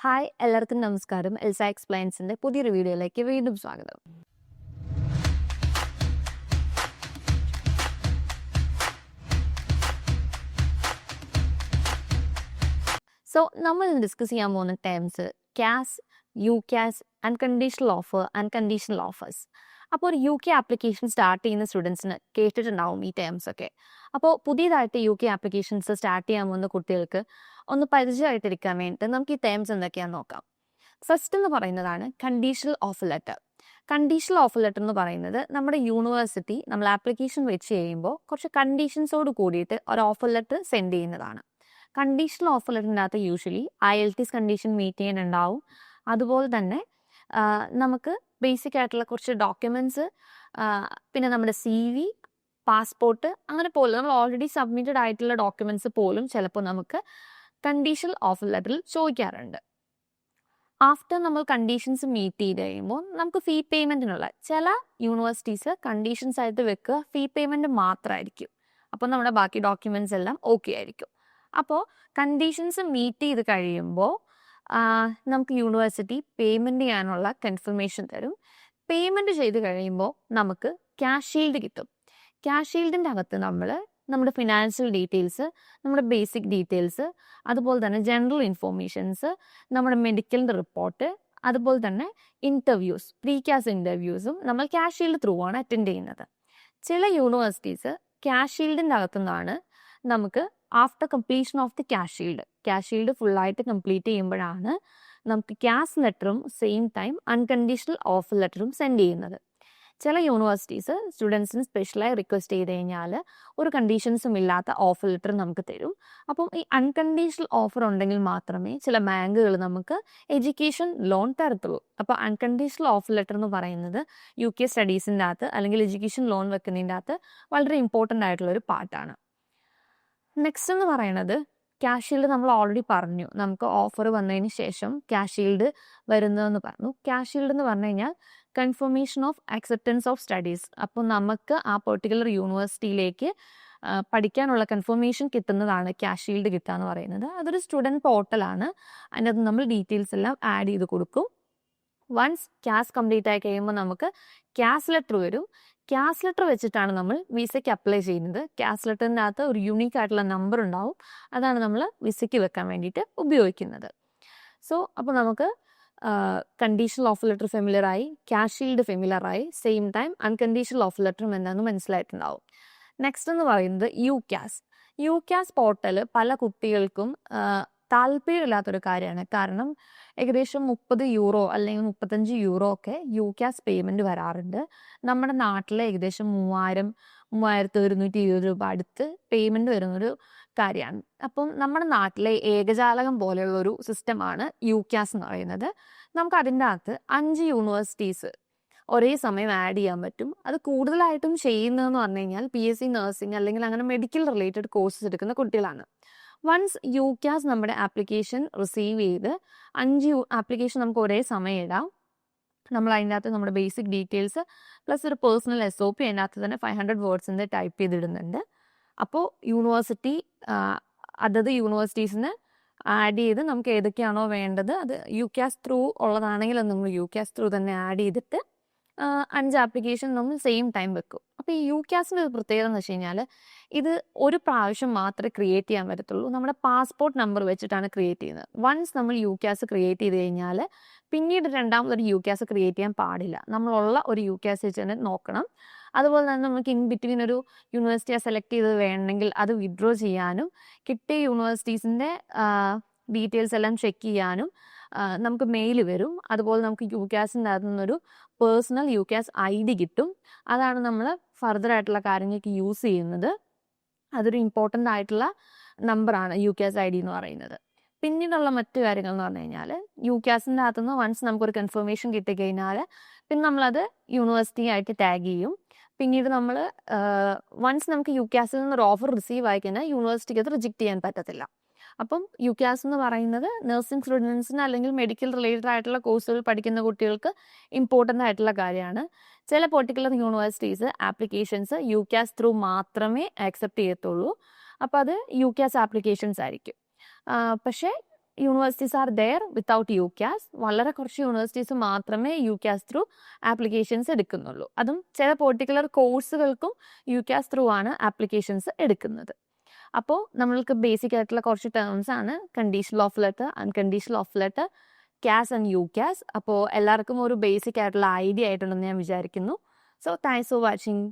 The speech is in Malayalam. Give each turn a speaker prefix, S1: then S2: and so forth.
S1: ഹായ് എല്ലാവർക്കും നമസ്കാരം. എൽസ എക്സ്പ്ലെയിൻസിൻ്റെ പുതിയൊരു വീഡിയോയിലേക്ക് വീണ്ടും സ്വാഗതം. നമ്മൾ ഡിസ്കസ് ചെയ്യാൻ പോകുന്ന terms CAS, UCAS, unconditional offer and conditional offers. അപ്പോൾ ഒരു യു കെ ആപ്ലിക്കേഷൻ സ്റ്റാർട്ട് ചെയ്യുന്ന സ്റ്റുഡൻസിന് കേട്ടിട്ടുണ്ടാവും ഈ ടേംസ് ഒക്കെ. അപ്പോൾ പുതിയതായിട്ട് യു കെ ആപ്ലിക്കേഷൻസ് സ്റ്റാർട്ട് ചെയ്യാൻ പോകുന്ന കുട്ടികൾക്ക് ഒന്ന് പരിചയമായിട്ടിരിക്കാൻ വേണ്ടിയിട്ട് നമുക്ക് ഈ ടേംസ് എന്തൊക്കെയാണെന്ന് നോക്കാം. ഫസ്റ്റ് എന്ന് പറയുന്നതാണ് conditional offer letter. Conditional offer letter എന്ന് പറയുന്നത് നമ്മുടെ യൂണിവേഴ്സിറ്റി നമ്മൾ ആപ്ലിക്കേഷൻ വെച്ച് ചെയ്യുമ്പോൾ കുറച്ച് കണ്ടീഷൻസോട് കൂടിയിട്ട് ഒരു ഓഫർ ലെറ്റർ സെൻഡ് ചെയ്യുന്നതാണ്. കണ്ടീഷണൽ ഓഫർ ലെറ്ററിൻ്റെ അകത്ത് യൂഷ്വലി IELTS കണ്ടീഷൻ മീറ്റ് ചെയ്യാനുണ്ടാവും. അതുപോലെ തന്നെ നമുക്ക് ബേസിക് ആയിട്ടുള്ള കുറച്ച് ഡോക്യുമെൻറ്റ്സ്, പിന്നെ നമ്മുടെ CV, പാസ്പോർട്ട്, അങ്ങനെ പോലും നമ്മൾ ഓൾറെഡി സബ്മിറ്റഡ് ആയിട്ടുള്ള ഡോക്യുമെൻറ്റ്സ് പോലും ചിലപ്പോൾ നമുക്ക് കണ്ടീഷണൽ ഓഫർ ലെറ്ററിൽ ചോദിക്കാറുണ്ട്. ആഫ്റ്റർ നമ്മൾ കണ്ടീഷൻസ് മീറ്റ് ചെയ്ത് കഴിയുമ്പോൾ നമുക്ക് ഫീ പേയ്മെൻറ്റിനുള്ള ചില യൂണിവേഴ്സിറ്റീസ് കണ്ടീഷൻസ് ആയിട്ട് വെക്കുക ഫീ പേയ്മെൻറ്റ് മാത്രമായിരിക്കും. അപ്പോൾ നമ്മുടെ ബാക്കി ഡോക്യുമെൻറ്റ്സ് എല്ലാം ഓക്കെ ആയിരിക്കും. അപ്പോൾ കണ്ടീഷൻസ് മീറ്റ് ചെയ്ത് കഴിയുമ്പോൾ നമുക്ക് യൂണിവേഴ്സിറ്റി പേയ്മെൻറ്റ് ചെയ്യാനുള്ള കൺഫർമേഷൻ തരും. പേയ്മെൻറ്റ് ചെയ്ത് കഴിയുമ്പോൾ നമുക്ക് ക്യാഷ് ഷീൽഡ് കിട്ടും. ക്യാഷ് ഷീൽഡിൻ്റെ അകത്ത് നമ്മുടെ ഫിനാൻഷ്യൽ ഡീറ്റെയിൽസ്, നമ്മുടെ ബേസിക് ഡീറ്റെയിൽസ്, അതുപോലെ തന്നെ ജനറൽ ഇൻഫോർമേഷൻസ്, നമ്മുടെ മെഡിക്കലിൻ്റെ റിപ്പോർട്ട്, അതുപോലെ തന്നെ ഇൻ്റർവ്യൂസ്, പ്രീ ക്യാസ് ഇൻ്റർവ്യൂസും നമ്മൾ ക്യാഷ് ഷീൽഡ് ത്രൂ ആണ് അറ്റൻഡ് ചെയ്യുന്നത്. ചില യൂണിവേഴ്സിറ്റീസ് ക്യാഷ് ഷീൽഡിൻ്റെ അകത്തുനിന്നാണ് നമുക്ക് after completion of the CAS shield ഫുള്ളായിട്ട് കംപ്ലീറ്റ് ചെയ്യുമ്പോഴാണ് നമുക്ക് ക്യാഷ് ലെറ്ററും സെയിം ടൈം അൺകണ്ടീഷണൽ ഓഫർ ലെറ്ററും സെൻഡ് ചെയ്യുന്നത്. ചില യൂണിവേഴ്സിറ്റീസ് സ്റ്റുഡൻസിന് സ്പെഷ്യലായി റിക്വസ്റ്റ് ചെയ്ത് കഴിഞ്ഞാൽ ഒരു കണ്ടീഷൻസും ഇല്ലാത്ത ഓഫർ ലെറ്റർ നമുക്ക് തരും. അപ്പം ഈ അൺകണ്ടീഷണൽ ഓഫർ ഉണ്ടെങ്കിൽ മാത്രമേ ചില ബാങ്കുകൾ നമുക്ക് എഡ്യൂക്കേഷൻ ലോൺ തരത്തുള്ളൂ. അപ്പോൾ അൺകണ്ടീഷണൽ ഓഫർ ലെറ്റർ എന്ന് പറയുന്നത് UK സ്റ്റഡീസിൻ്റെ അകത്ത് അല്ലെങ്കിൽ എഡ്യൂക്കേഷൻ ലോൺ വെക്കുന്നതിൻ്റെ അകത്ത് വളരെ ഇമ്പോർട്ടൻ്റ് ആയിട്ടുള്ളൊരു പാർട്ടാണ്. നെക്സ്റ്റ് എന്ന് പറയുന്നത് ക്യാഷ് ഷീൽഡ്. നമ്മൾ ഓൾറെഡി പറഞ്ഞു നമുക്ക് ഓഫർ വന്നതിന് ശേഷം ക്യാഷ് ഷീൽഡ് വരുന്നതെന്ന് പറഞ്ഞു. ക്യാഷ് ഷീൽഡ് എന്ന് പറഞ്ഞു കഴിഞ്ഞാൽ confirmation of acceptance of studies. അപ്പോൾ നമുക്ക് ആ പെർട്ടിക്കുലർ യൂണിവേഴ്സിറ്റിയിലേക്ക് പഠിക്കാനുള്ള കൺഫർമേഷൻ കിട്ടുന്നതാണ് ക്യാഷ് ഷീൽഡ് കിട്ടുക എന്ന് പറയുന്നത്. അതൊരു സ്റ്റുഡൻറ്റ് പോർട്ടലാണ്. അതിനകത്ത് നമ്മൾ ഡീറ്റെയിൽസ് എല്ലാം ആഡ് ചെയ്ത് കൊടുക്കും. വൺസ് ക്യാഷ് കംപ്ലീറ്റ് ആയി കഴിയുമ്പോൾ നമുക്ക് ക്യാഷ് ലെറ്റർ വരും. ക്യാഷ് ലെറ്റർ വെച്ചിട്ടാണ് നമ്മൾ വിസയ്ക്ക് അപ്ലൈ ചെയ്യുന്നത്. ക്യാഷ് ലെറ്ററിൻ്റെ അകത്ത് ഒരു യൂണീക്ക് ആയിട്ടുള്ള നമ്പർ ഉണ്ടാവും. അതാണ് നമ്മൾ വിസയ്ക്ക് വെക്കാൻ വേണ്ടിയിട്ട് ഉപയോഗിക്കുന്നത്. അപ്പോൾ നമുക്ക് കണ്ടീഷണൽ ഓഫർ ലെറ്റർ ഫെമിലിയറായി, ക്യാഷ് ഷീൽഡ് ഫെമിലിയറായി, സെയിം ടൈം അൺകണ്ടീഷണൽ ഓഫർ ലെറ്ററും എന്താണെന്ന് മനസ്സിലായിട്ടുണ്ടാവും. നെക്സ്റ്റ് എന്ന് പറയുന്നത് യു ക്യാസ് പോർട്ടൽ പല കുട്ടികൾക്കും താല്പര്യമില്ലാത്തൊരു കാര്യമാണ്. കാരണം ഏകദേശം €30 അല്ലെങ്കിൽ €35 ഒക്കെ യു ക്യാസ് പേയ്മെൻറ്റ് വരാറുണ്ട്. നമ്മുടെ നാട്ടിൽ ഏകദേശം 3,220 രൂപ അടുത്ത് പേയ്മെൻറ്റ് വരുന്നൊരു കാര്യമാണ്. അപ്പം നമ്മുടെ നാട്ടിലെ ഏകജാലകം പോലെയുള്ളൊരു സിസ്റ്റമാണ് യു ക്യാസ് എന്ന് പറയുന്നത്. നമുക്ക് അതിൻ്റെ അകത്ത് 5 യൂണിവേഴ്സിറ്റീസ് ഒരേ സമയം ആഡ് ചെയ്യാൻ പറ്റും. അത് കൂടുതലായിട്ടും ചെയ്യുന്നതെന്ന് പറഞ്ഞു കഴിഞ്ഞാൽ PSC നഴ്സിംഗ് അല്ലെങ്കിൽ അങ്ങനെ മെഡിക്കൽ റിലേറ്റഡ് കോഴ്സസ് എടുക്കുന്ന കുട്ടികളാണ്. വൺസ് യു ക്യാസ് നമ്മുടെ ആപ്ലിക്കേഷൻ റിസീവ് ചെയ്ത് 5 ആപ്ലിക്കേഷൻ നമുക്ക് ഒരേ സമയം ഇടാം. നമ്മൾ അതിൻ്റെ അകത്ത് നമ്മുടെ ബേസിക് ഡീറ്റെയിൽസ് പ്ലസ് ഒരു പേഴ്സണൽ SOP അതിൻ്റെ അകത്ത് തന്നെ 500 വേർഡ്സിൻ്റെ ടൈപ്പ് ചെയ്തിടുന്നുണ്ട്. അപ്പോൾ യൂണിവേഴ്സിറ്റി അതത് യൂണിവേഴ്സിറ്റീസിന് ആഡ് ചെയ്ത് നമുക്ക് ഏതൊക്കെയാണോ വേണ്ടത് അത് യു ക്യാസ് ത്രൂ ഉള്ളതാണെങ്കിൽ അത് നമ്മൾ യു ക്യാസ് ത്രൂ തന്നെ ആഡ് ചെയ്തിട്ട് 5 ആപ്ലിക്കേഷൻ നമ്മൾ സെയിം ടൈം വെക്കും. അപ്പോൾ ഈ യു ക്യാസിൻ്റെ ഒരു പ്രത്യേകത എന്ന് വെച്ച് കഴിഞ്ഞാൽ ഇത് ഒരു പ്രാവശ്യം മാത്രമേ ക്രിയേറ്റ് ചെയ്യാൻ പറ്റത്തുള്ളൂ. നമ്മുടെ പാസ്പോർട്ട് നമ്പർ വെച്ചിട്ടാണ് ക്രിയേറ്റ് ചെയ്യുന്നത്. വൺസ് നമ്മൾ യു ക്യാസ് ക്രിയേറ്റ് ചെയ്ത് കഴിഞ്ഞാൽ പിന്നീട് രണ്ടാമതൊരു യു ക്യാസ് ക്രിയേറ്റ് ചെയ്യാൻ പാടില്ല. നമ്മളുള്ള ഒരു യു ക്യാസ് വെച്ച് തന്നെ നോക്കണം. അതുപോലെ തന്നെ നമുക്ക് ഇൻ ബിറ്റ്വീൻ ഒരു യൂണിവേഴ്സിറ്റിയെ സെലക്ട് ചെയ്ത് വേണമെങ്കിൽ അത് വിഡ്രോ ചെയ്യാനും കിട്ടിയ യൂണിവേഴ്സിറ്റീസിൻ്റെ ഡീറ്റെയിൽസ് എല്ലാം ചെക്ക് ചെയ്യാനും നമുക്ക് മെയിൽ വരും. അതുപോലെ നമുക്ക് യു ക്യാസിൻ്റെ അകത്തു നിന്നൊരു പേഴ്സണൽ യു ക്യാസ് ID കിട്ടും. അതാണ് നമ്മൾ ഫർദർ ആയിട്ടുള്ള കാര്യങ്ങൾക്ക് യൂസ് ചെയ്യുന്നത്. അതൊരു ഇമ്പോർട്ടൻ്റ് ആയിട്ടുള്ള നമ്പറാണ് യു ക്യാസ് ID എന്ന് പറയുന്നത്. പിന്നീടുള്ള മറ്റു കാര്യങ്ങൾ എന്ന് പറഞ്ഞു കഴിഞ്ഞാൽ യു ക്യാസിൻ്റെ അകത്തുനിന്ന് വൺസ് നമുക്കൊരു കൺഫർമേഷൻ കിട്ടിക്കഴിഞ്ഞാൽ പിന്നെ നമ്മളത് യൂണിവേഴ്സിറ്റി ആയിട്ട് ടാഗ് ചെയ്യും. പിന്നീട് നമ്മൾ വൺസ് നമുക്ക് യു ക്യാസിൽ നിന്നൊരു ഓഫർ റിസീവ് ആയി കഴിഞ്ഞാൽ യൂണിവേഴ്സിറ്റിക്ക് അത് റിജക്റ്റ് ചെയ്യാൻ പറ്റത്തില്ല. അപ്പം യു ക്യാസ് എന്ന് പറയുന്നത് നഴ്സിംഗ് സ്റ്റുഡൻസിന് അല്ലെങ്കിൽ മെഡിക്കൽ റിലേറ്റഡ് ആയിട്ടുള്ള കോഴ്സുകൾ പഠിക്കുന്ന കുട്ടികൾക്ക് ഇമ്പോർട്ടൻ്റ് ആയിട്ടുള്ള കാര്യമാണ്. ചില particular universities applications UCAS through മാത്രമേ ആക്സെപ്റ്റ് ചെയ്യത്തുള്ളൂ. അപ്പോൾ അത് യു ക്യാസ് ആപ്ലിക്കേഷൻസ് ആയിരിക്കും. പക്ഷേ universities are there without UCAS. വളരെ കുറച്ച് യൂണിവേഴ്സിറ്റീസ് മാത്രമേ UCAS ത്രൂ ആപ്ലിക്കേഷൻസ് എടുക്കുന്നുള്ളൂ. അതും ചില പെർട്ടിക്കുലർ കോഴ്സുകൾക്കും UCAS ത്രൂ ആണ് ആപ്ലിക്കേഷൻസ് എടുക്കുന്നത്. അപ്പോൾ നമ്മൾക്ക് ബേസിക് ആയിട്ടുള്ള കുറച്ച് ടേംസ് ആണ് conditional of letter, unconditional of letter, CAS and UCAS. അപ്പോൾ എല്ലാവർക്കും ഒരു ബേസിക് ആയിട്ടുള്ള ഐഡിയ ആയിട്ടുണ്ടെന്ന് ഞാൻ വിചാരിക്കുന്നു. So thanks for watching.